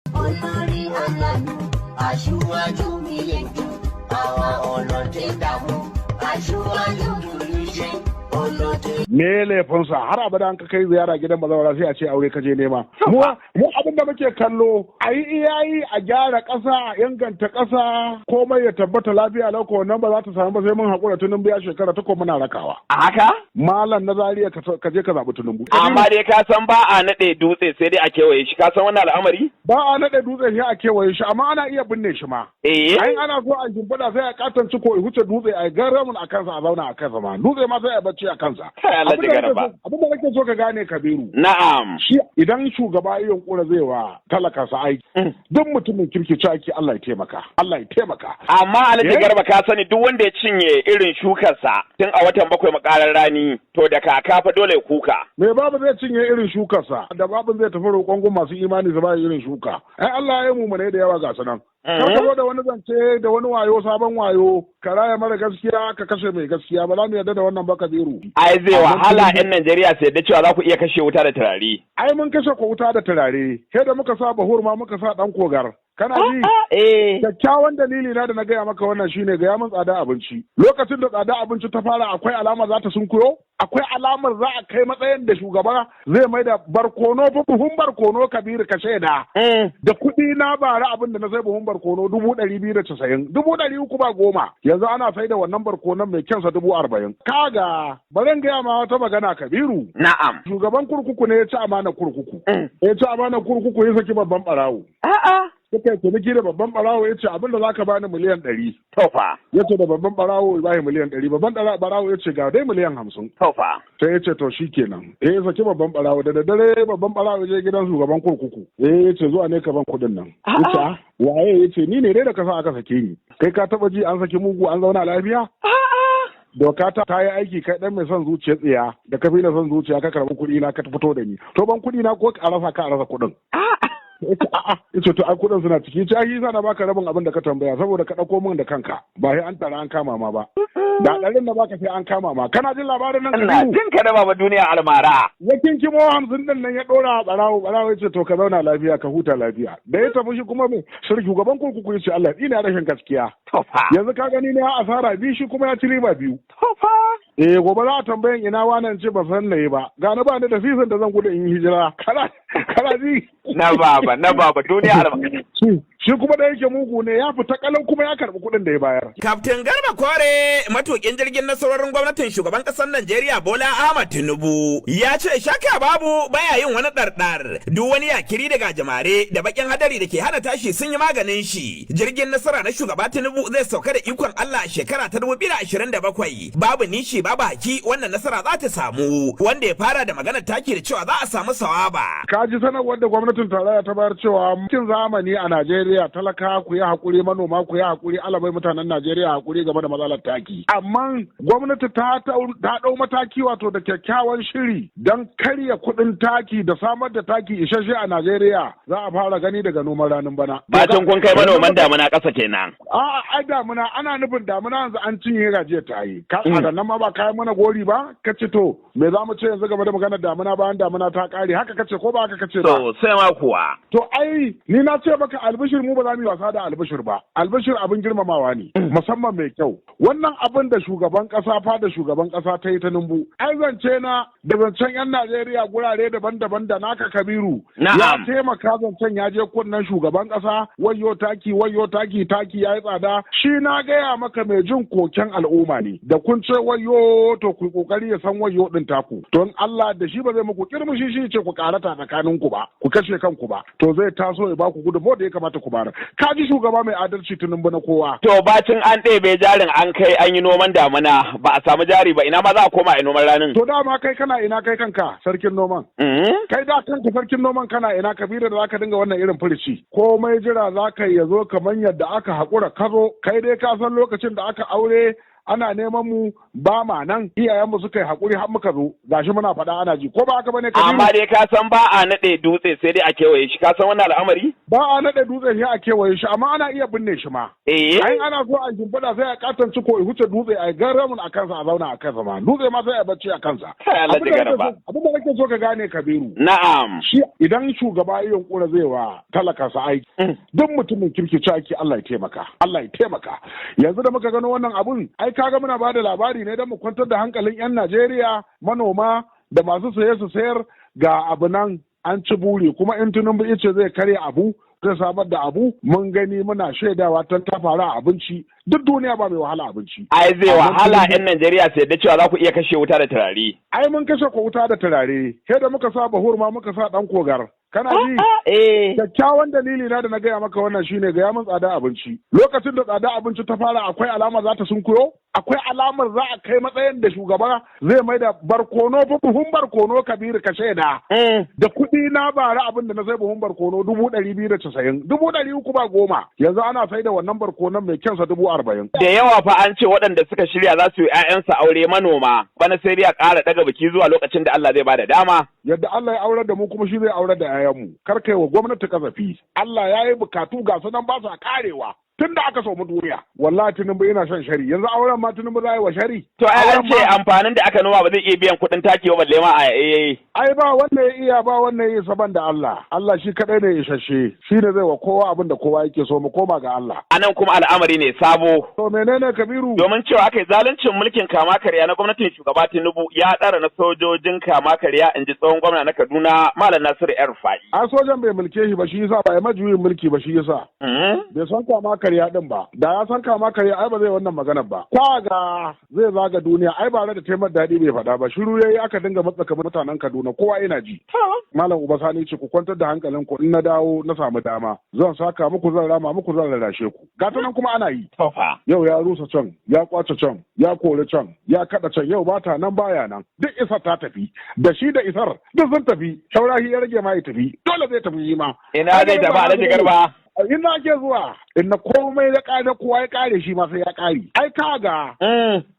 Olórí aláàánú, aṣíwájú gbìyànjú, àwa ọlọ́tẹ̀ dààmú, aṣíwájú olùṣe, olótẹ̀. Me laifinsa har abada an ka kai ziyara gidan bazawara sai a ce aure ka je nema. Mu abin da muke kallo a yi iyayi a gyara ƙasa a inganta ƙasa komai ya tabbata lafiya lau ko nan ba za ta samu ba sai mun haƙura Tinubu ya shekara ta ko muna rakawa. A haka? Malam na Zaria ka je ka zaɓi Tinubu. Amma dai ka san ba a naɗe dutse sai dai a kewaye shi, ka san wannan al'amari? Ba a naɗe dutse sai a kewaye shi amma ana iya binne shi ma. Ai ana so a shimfiɗa sai a katanci ko huce dutse a garamin a kansa a zauna a kansa ma. Dutse ma sai a bacci a kansa. Abin da nake so ka gane Kabiru. Na'am. Shi idan shugaba ya yunkura zai wa talaka sa aiki. Duk mutumin kirki ci aiki Allah ya taimaka. Allah ya taimaka. Amma Alhaji Garba ka sani duk wanda ya cinye irin shukarsa tun a watan 7 makarar rani to da kaka fa dole kuka. Me babu zai cinye irin shukarsa da babu zai tafi roƙon gun masu imani su ba irin shuka. Ai Allah ya yi mu da yawa ga sanan. Kar ka zo da wani zance da wani wayo sabon wayo ka raya mara gaskiya ka kashe mai gaskiya ba za mu yarda da wannan ba Kabiru. Ai zai wahala 'yan Najeriya su yarda cewa za ku iya kashe wuta da turare. Ai mun kashe ko wuta da turare sai da muka sa bahur ma muka sa dan kogar. Kana ji? Kyakkyawan dalili na da na gaya maka wannan shine gaya min tsada abinci. Lokacin da tsada abinci ta fara akwai alama za ta sunkuyo? Akwai alamar za a kai matsayin da shugaba zai mai da barkono buhun barkono Kabiru ka shaida. Da kuɗi na bara abin da na sai buhun barkono 290, 310. Yanzu ana sai da wannan barkonon mai kyansa 40,000. Kaga bari gaya ma wata magana Kabiru. Na'am. Shugaban kurkuku ne ya ci amana kurkuku. Ya ci amana kurkuku ya saki babban barawo. Suka yi ciniki da babban barawo ya ce abinda za ka bani miliyan 100. Tofa. Ya ce da babban barawo ya bashi miliyan 100. Babban barawo ya ce ga dai miliyan 50. Tofa. Sai ya ce to shi kenan. Ya saki babban barawo da daddare babban barawo ya je gidan shugaban kurkuku. Ya ce zuwa ne ka ban kuɗin nan. Ya ce waye ya ce ni ne dai da kasa aka sake ni. Kai ka taba ji an saki mugu an zauna lafiya? Doka ta yi aiki kai dan mai son zuciya tsiya da ka fi da son zuciya ka karɓi kuɗi na ka fito da ni. To ban kuɗi na ko a rasa kuɗin. Yace to ai kudin suna ciki ci ai na baka rabin abin da ka tambaya saboda ka dauko min da kanka ba sai an tara an kama ma ba da ɗarin da baka sai an kama ma kana jin labarin nan ina jin ka da baba duniya almara yakin kimo 50 din nan ya dora barawo yace to ka zauna lafiya ka huta lafiya da ya tafi shi kuma me shugaban kurkuku yace Allah ina rashin gaskiya yanzu ka gani ne asara bi shi kuma ya ci riba biyu gobe za a tambayan ina wannan ce ba san nayi ba gani ba ni da sisin da zan gudu in hijira kana ji na baba duniya almara shi kuma da yake mugu ne ya fita kalan kuma ya karbi kuɗin da ya bayar. Kaftin Garba Kore matukin jirgin nasarorin gwamnatin shugaban ƙasar Najeriya Bola Ahmad Tinubu ya ce shakka babu baya yin wani ɗarɗar duk wani yakiri daga jamare da bakin hadari da ke hana tashi sun yi maganin shi. Jirgin nasara na shugaba Tinubu zai sauka da ikon Allah a shekara ta 2027 babu nishi babu haki wannan nasara za ta samu wanda ya fara da maganar taki da cewa za a samu sawaba. Ka ji sanarwar da gwamnatin tarayya ta bayar cewa mulkin zamani a Najeriya talaka ku yi hakuri manoma ku yi hakuri alabai mutanen Najeriya hakuri game da matsalar taki. Amma gwamnati ta dau mataki wato da kyakkyawan shiri don karya kuɗin taki da samar da taki isasshe a Najeriya za a fara gani daga noman ranin bana. Bacin kun kai manoman damuna ƙasa kenan. Ai damuna ana nufin damuna yanzu an cinye gajiya ta yi. Ka nan ma ba kayan mana gori ba ka ce to me za mu ce yanzu game da maganar damuna bayan damuna ta ƙare haka kace ko ba haka kace ba. To sai ma kuwa. To ai ni na ce maka albishir mu ba za mu yi wasa da albishir ba. Albishir abin girmamawa ne musamman mai kyau. Wannan abin da shugaban ƙasa da shugaban ƙasa ta yi ta Tinubu. Ai zance na da zancen 'yan Najeriya gurare daban-daban da naka Kabiru. Ya taimaka zancen ya je kunnen shugaban ƙasa wayo taki taki ya yi tsada. Shi na gaya maka mai jin koken al'umma ne. Da kun ce wayo to ku kokari ya san wayo din taku. Don Allah da shi ba zai muku kirmishi shi ce ku karata tsakaninku ba. Ku kashe kanku ba. To zai taso ya baku gudunmawa da ya kamata ku bayar. Ka ji shugaba mai adalci Tinubu na kowa. To bacin an ɗebe jarin an kai an yi noman damuna ba a samu jari ba ina ma za a koma a noman ranin. To dama kai kana ina kai kanka sarkin noman. Kai da kanka sarkin noman kana ina Kabiru da zaka dinga wannan irin furici. Komai jira zaka ya zo kamar yadda aka haƙura ka zo kai dai ka san lokacin da aka aure ana neman mu ba ma nan iyayenmu suka yi hakuri har muka zo gashi muna faɗa ana ji ko ba haka bane Kabiru? Amma dai ka san ba a naɗe dutse sai dai a kewaye shi, ka san wannan al'amari? Ba a naɗe dutse sai a kewaye shi amma ana iya binne shi ma. Ai ana so a shimfiɗa sai a katanci ko huce dutse a garamun a kansa a zauna a kansa ma dutse ma sai a bacci a kansa. Abin da nake so ka gane Kabiru. Na'am. Shi idan shugaba ya yunkura zai wa talaka sa aiki duk mutumin kirki ci aiki Allah ya taimaka. Allah ya taimaka. Yanzu da muka gano wannan abun ai kaga muna ba da labari ne don mu kwantar da hankalin 'yan Najeriya manoma da masu saye su sayar ga abu nan an ci buri kuma in Tinubu ice zai karya abu zai samar da abu mun gani muna shaidawa ta fara abinci duk duniya ba mai wahala abinci. Ai zai wahala 'yan Najeriya sai da cewa za ku iya kashe wuta da turare. Ai mun kashe ko wuta da turare sai da muka sa bahur ma muka sa dan kogar. Kana ji? Kyakkyawan dalili na da na gaya maka wannan shine gaya min tsada abinci. Lokacin da tsada abinci ta fara akwai alama za ta sunkuyo? Akwai alamar za a kai matsayin da shugaba zai mai da barkono buhun barkono Kabiru ka shaida. Da kuɗi na bara abin da na sai buhun barkono 290, 300 ba goma. Yanzu ana sai da wannan barkonon mai kyansa 40. Da yawa fa an ce waɗanda suka shirya za su yi 'ya'yansa aure manoma bana sai dai a ƙara daga biki zuwa lokacin da Allah zai bada dama. Yadda Allah ya aurar da mu kuma shi zai aurar da 'ya'yanmu. Kar kai wa gwamnati kasafi. Allah ya yi bukatu ga su nan ba sa karewa. Tun da aka samu duniya wallahi Tinubu yana shan shari yanzu auren ma Tinubu za yi wa shari. To ai an ce amfanin da aka noma ba zai iya biyan kuɗin taki ba balle ma a ai ba wanda ya iya ba wanda ya yi saban da Allah shi kadai ne isasshe shi ne zai wa kowa abin da kowa yake so mu koma ga Allah. Anan kuma al'amari ne sabo. To menene Kabiru? Domin cewa aka yi zaluncin mulkin kama karya na gwamnatin shugaba Tinubu ya ɗara na sojojin kama karya in ji tsohon gwamna na Kaduna Malam Nasiru El-Rufai. A sojan bai mulke shi ba shi yasa ba ya majuyin mulki ba shi yasa. Bai san kama karya din ba da ya san kama karya ai ba zai wannan maganar ba kaga zai zaga duniya ai ba da taimar daɗi bai faɗa ba shiru yayi aka dinga matsaka mutanen Kaduna kowa yana ji Malam Uba Sani ce ku kwantar da hankalin ku in na dawo na samu dama zan saka muku zan rama muku zan rarrashe ku gata nan kuma ana yi yau ya rusa can ya kwace can ya kore can ya kada can yau bata nan baya nan duk isar ta tafi da shi da isar duk sun tafi shaurahi ya rage ma ya tafi dole zai tafi yi ma ina zai tafi Alhaji Garba in na ke zuwa in na komai ya kare kowa ya kare shi ma sai ya kare ai kaga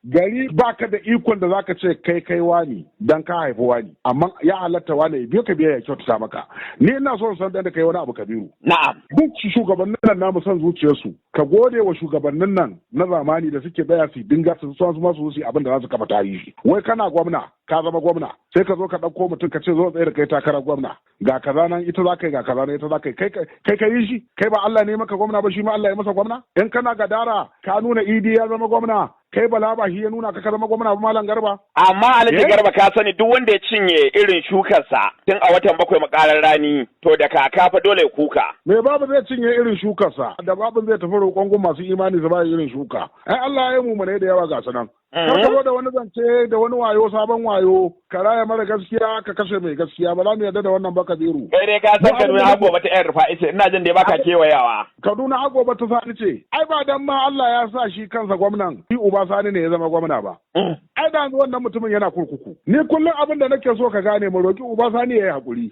gari baka da ikon da zaka ce kai wani dan ka haifi wani amma ya halatta wani biyo ka biya ya kyautata maka ni ina son san da kai wani abu Kabiru na'am duk shugabannin nan namu son zuciyarsu ka gode wa shugabannin nan na zamani da suke daya su dinga su so su su abin da za su kafa tarihi wai kana gwamna ka zama gwamna sai ka zo ka dauko mutum ka ce zo tsaye da kai takarar gwamna ga kaza nan ita za ka yi ga kaza nan ita za ka yi kai ka yi shi kai ba Allah ne maka gwamna ba shi ma Allah ya masa gwamna in kana gadara ka nuna Idi ya zama gwamna kai bala ba shi ya nuna ka zama gwamna ba Malam Garba amma Alhaji Garba ka sani duk wanda ya cinye irin shukarsa tun a watan 7 makarar rani to da kaka fa dole kuka me babu zai cinye irin shukarsa da babu zai tafi roƙon gun masu imani su ba irin shuka ai Allah ya yi mu da yawa ga sanan kar ka zo da wani zance da wani wayo sabon wayo ka raya mara gaskiya ka kashe mai gaskiya ba za mu yarda da wannan ba Kabiru kai dai ka san Kaduna har gobe ta yan rufa'i ce ina jin dai baka kewayawa Kaduna har gobe ta Sani ce ai ba dan ma Allah ya sa shi kansa gwamnan shi Uba Sani ne ya zama gwamna ba ai da wannan mutumin yana kurkuku ni kullum abin da nake so ka gane mu roki Uba Sani yayi hakuri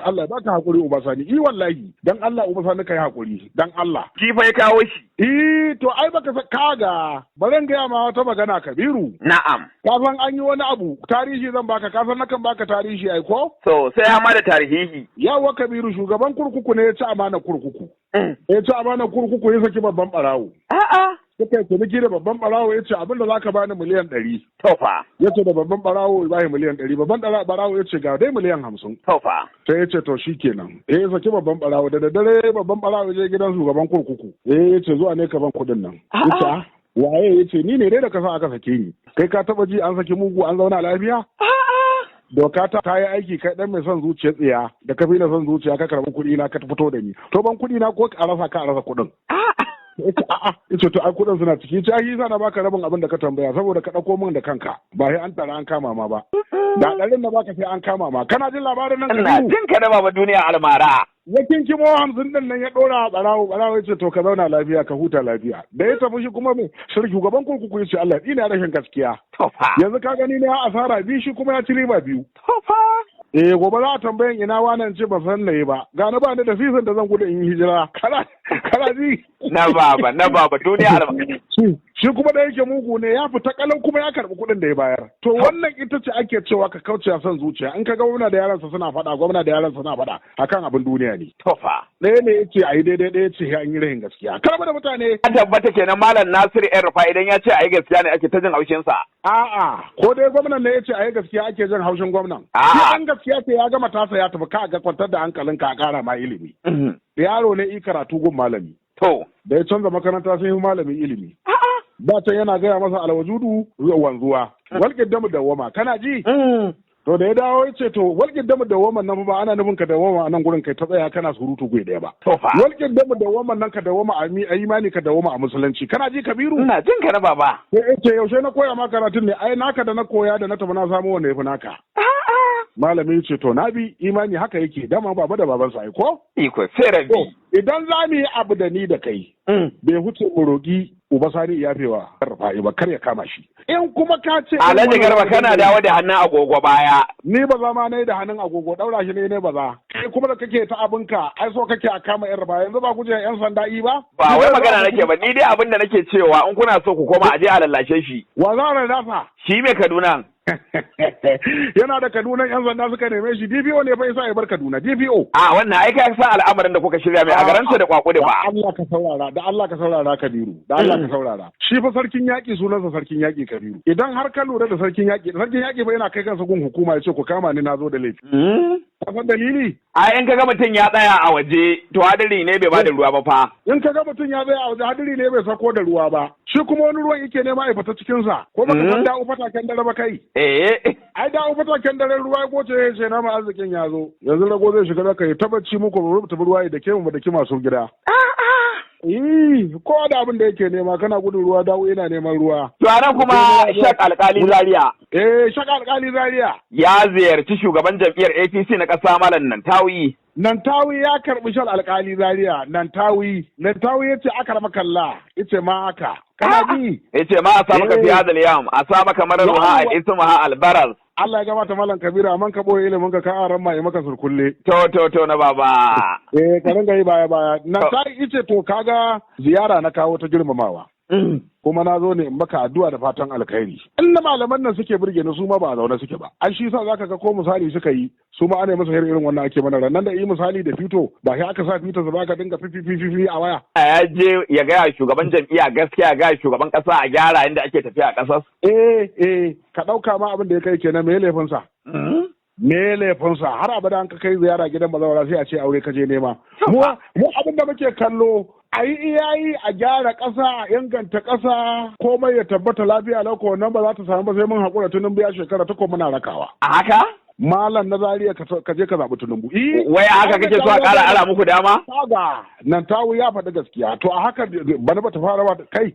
Allah baka hakuri Uba Sani wallahi dan Allah Uba Sani kai hakuri dan Allah ki fa ya kawo shi to ai baka kaga bari ga ma wata magana Kabiru na'am ka san an yi wani abu tarihi zan baka ka san nakan baka tarihi ai ko so sai amma da tarihi yawa Kabiru shugaban kurkuku ne ya ci amana kurkuku ya ci amana kurkuku ya saki babban barawo suka yi ciniki da babban barawo ya ce abinda za ka bani miliyan 100. Tofa. Ya ce da babban barawo ya bashi miliyan 100. Babban barawo ya ce ga dai miliyan 50. Tofa. Sai ya ce to shi kenan. Ya saki babban barawo da daddare babban barawo ya je gidan shugaban kurkuku. Ya ce zuwa ne ka ban kuɗin nan. Ya waye ya ce ni ne dai da kasa aka sake ni. Kai ka taba ji an saki mugu an zauna lafiya? Doka ta yi aiki kai dan mai son zuciya tsiya da ka fi na son zuciya ka karɓi kuɗi na ka fito da ni. To ban kuɗi na ko a rasa kuɗin. Ita to ai kudin suna ciki ta yi na baka rabin abin da ka tambaya saboda ka dauko min da kanka ba sai an tara an kama ma ba da ɗarin da baka sai an kama ma kana jin labarin nan ina jin ka da baba duniya almara yakin kimo 50 din nan ya dora barawo ya ce to ka zauna lafiya ka huta lafiya da ya tafi shi kuma mai shirki gaban kurkuku ya ce Allah ina rashin gaskiya yanzu ka gani ne asara bi shi kuma ya ci riba biyu gobe za a tambayan ina wannan ce ba san nayi ba gani ba ni da sisin da zan gudu in yi hijira kana ji na baba duniya shi kuma da yake mugu ne ya fita kalau kuma ya karɓi kuɗin da ya bayar. To wannan ita ce ake cewa ka kauce son zuciya, in ka ga gwamna da yaransa suna faɗa, gwamna da yaransa suna faɗa akan abin duniya ne. Tofa. Ɗaya ne yace a yi daidai, ɗaya ce an yi rahin gaskiya. Karɓa da mutane. An tabbata kenan Malam Nasiru ‘yan Rufa idan ya ce a yi gaskiya ne ake ta jin haushinsa. A'a, ko dai gwamnan ne ya ce a yi gaskiya ake jin haushin gwamnan. Shi an gaskiya ce ya gama tasa ya tafi, ka ga kwantar da hankalinka a ƙara ma ilimi. Yaro ne i karatu gun malami. To. Da ya canza makaranta sai malamin ilimi. Da can yana gaya masa alwajudu wanzuwa. Walƙin damu dawwama, kana ji? To da ya dawo ya ce to walƙin damu dawwaman nan ba ana nufin ka dawwama a nan gurin kai ta tsaya kana surutu gwe ɗaya ba. Walƙin damu dawwaman nan ka dawwama a imani, ka dawwama a musulunci. Kana ji Kabiru? Ina jin ka na baba. Sai ce yaushe na koya ma karatun ne, ai naka da na koya da na tafi na samu wanda ya fi naka. Malamin ce to na bi imani haka yake, dama baba da babansa ai ko? Iko sai rabi. Idan za mu yi abu da ni da kai, bai huce mu roƙi Uba Sani ya fewa Rufa'i ba, kar ya kama shi. In kuma ka ce Alhaji Garba kana dawo da hannun agogo baya. Ni ba za ma na yi da hannun agogo, daura shi ne ba za. Kai kuma da kake ta abinka, ai so kake a kama yan Rufa'i, yanzu ba ku je yan sanda yi ba? Ba wai magana nake ba, ni dai abin da nake cewa in kuna so ku koma a je a lallashe shi. Wa za a rarrafa? Shi mai Kaduna. Yana da Kaduna yan sanda suka neme shi, DPO ne fa yasa ya bar Kaduna, DPO. A wannan ai ka san al'amarin da kuka shirya mai a garanta da kwaku da ba. Allah ka saurara, da Allah ka saurara Kabiru, da Allah ka saurara. Shi fa sarkin yaƙi sunansa sarkin yaƙi Kabiru. Idan har ka lura da sarkin yaƙi fa yana kai kansa gun hukuma ya ce ku kama ni na zo da laifi. Ka san dalili? A in ka ga mutum ya tsaya a waje to hadiri ne bai ba da ruwa ba fa. In ka ga mutum ya tsaya a waje hadiri ne bai sako da ruwa ba. Shi kuma wani ruwan yake nema ya fita cikinsa. Ko baka san da'u fataken dare ba kai? Ai da'u fataken dare ruwa ya goce ya ce nama arzikin ya zo. Yanzu rago zai shiga da kai tabbaci muku rubuta ruwa da ke mu da ki masu gida. Ko da abin da yake nema kana gudun ruwa dawo yana neman ruwa. To anan kuma Shak Alkali Zaria. Shak Alkali Zaria. Ya ziyarci shugaban jam'iyyar APC na ƙasa Malam Nantawi. Nantawi ya karɓi Shak Alkali Zaria. Nantawi ya ce aka rama kalla. Ice ma aka. Kana bi? Yace ma a samu ka fi hadal yam, a samu kamar ruha al-ismuha al-baraz. Allah ya gabata Malam Kabiru, amma ka boye ilimin ka aran ma maka surkulle. To na baba. Ka ringa yi baya. Nan ta ice to kaga ziyara na kawo ta girmamawa. Kuma na zo ne in maka addu'a da fatan alkhairi. In na malaman nan suke burge ni su ma ba a zaune suke ba. An shi sa zaka ga ko misali suka yi su ma ana masa irin wannan ake mana nan da yi misali da fito ba sai aka sa fito su ba ka dinga fifi a waya. Ya je ya ga shugaban jam'iyya gaskiya ga shugaban kasa a gyara inda ake tafiya a kasar. Ka dauka ma abin da ya kai kenan me laifin sa. Me laifinsa har abada an ka kai ziyara gidan bazawara sai a ce aure ka je nema. Mu abin da muke kallo a yi iyayi a gyara ƙasa a inganta ƙasa komai ya tabbata lafiya lauko wannan ba za ta samu ba sai mun haƙura Tinubu ya shekara ta muna rakawa. A haka? Malam na Zaria ka je ka zaɓi Tinubu. Wai a haka kake so a ƙara ara muku dama? Kaga nan tawu ya faɗi gaskiya to a haka bana bata fara ba kai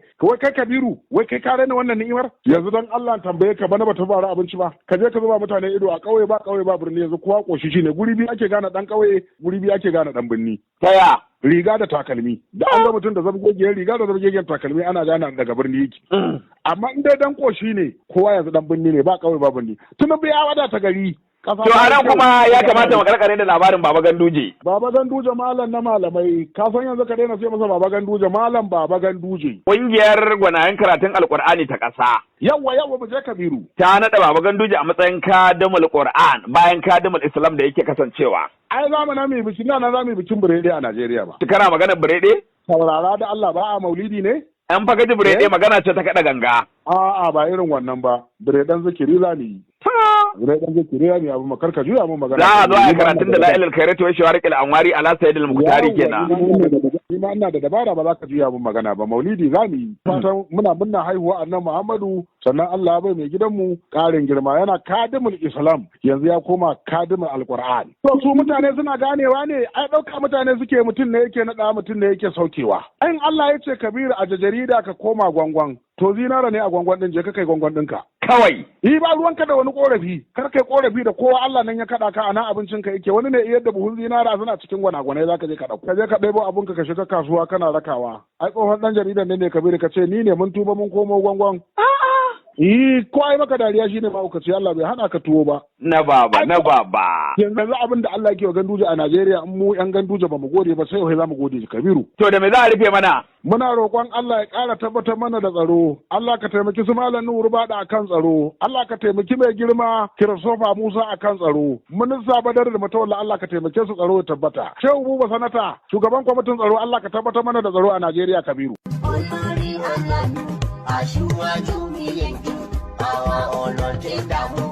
Kabiru wai kai ka rena wannan ni'imar yanzu dan Allah tambaye ka bana bata fara abinci ba ka je ka zuba mutane ido a ƙauye ba birni yanzu kowa koshi shine guri biyu ake gane dan ƙauye guri biyu ake gane dan birni. Taya riga da takalmi da an ga mutum da zabgogiyar riga da zabgogiyar takalmi ana gane daga birni yake amma in dai dan koshi ne kowa yanzu dan birni ne ba ƙauye ba birni Tinubu ya wadata gari. To a nan kuma ya kamata mu karkare da labarin Baba Ganduje. Baba Ganduje malam na malamai, ka san yanzu ka daina sai masa Baba Ganduje malam Baba Ganduje. Ƙungiyar gwanayen karatun Alƙur'ani ta ƙasa. Yawwa mu je Kabiru. Ta naɗa Baba Ganduje a matsayin kadimul Qur'an bayan kadimul Islam da yake kasancewa. Ai za mu na mai bikin nan za mu bikin birede a Najeriya ba. Kana magana birede? Saurara da Allah ba a maulidi ne? An fa gaji birede magana ce ta kaɗa ganga. A'a ba irin wannan ba, bireden zikiri za ni yi. Bireden zikiri za ni abu makar ka juya mun magana. Za a zo a karatun da la'ilal khairatu wa shawarikil anwari ala sayyidil muqtari kenan. Ni ma ina da dabara ba za ka juya mun magana ba, maulidi za ni yi. Fatan muna haihuwa annabi Muhammadu sannan Allah ya bai mai gidanmu ƙarin girma yana kadimul Islam yanzu ya koma kadimul Alqur'an. To su mutane suna ganewa ne ai ɗauka mutane suke mutum ne yake naɗa mutum ne yake saukewa. In Allah ya ce Kabiru a jarida ka koma gwangwan. To zinara ne a gwangwan ɗin je ka kai gwangwan ɗinka. Kawai. Yi ba ruwanka da wani korafi, kar kai korafi da kowa Allah nan ya kaɗa ka ana abincin ka yake wani ne iya da buhun zinara suna cikin gwanagwanai za ka je ka ɗauko. Ka je ka ɗebo abun ka shiga kasuwa kana rakawa. Ai tsohon ɗan jaridan ne Kabiru ka ce ni ne mun tuba mun komo gwangwan. Ko ai maka dariya shine mahaukaci, Allah bai hana ka tuwo ba. Na baba. Yanzu abin da Allah yake wa Ganduje a Najeriya in mu yan Ganduje ba mu gode ba sai za mu gode Kabiru. To da me za a rufe mana? Muna roƙon Allah ya ƙara tabbatar mana da tsaro. Allah ka taimaki su Malam Nuhu Bada akan tsaro. Allah ka taimaki mai girma Kiristofa Musa akan tsaro. Minista Badar da Matawalla Allah ka taimake su tsaro ya tabbata. Shehu Buba Sanata shugaban kwamitin tsaro Allah ka tabbatar mana da tsaro a Najeriya Kabiru. Olórí Ọlọ́run aṣíwájú mi lè dùn àwọn ọlọ́tẹ̀ dààmú.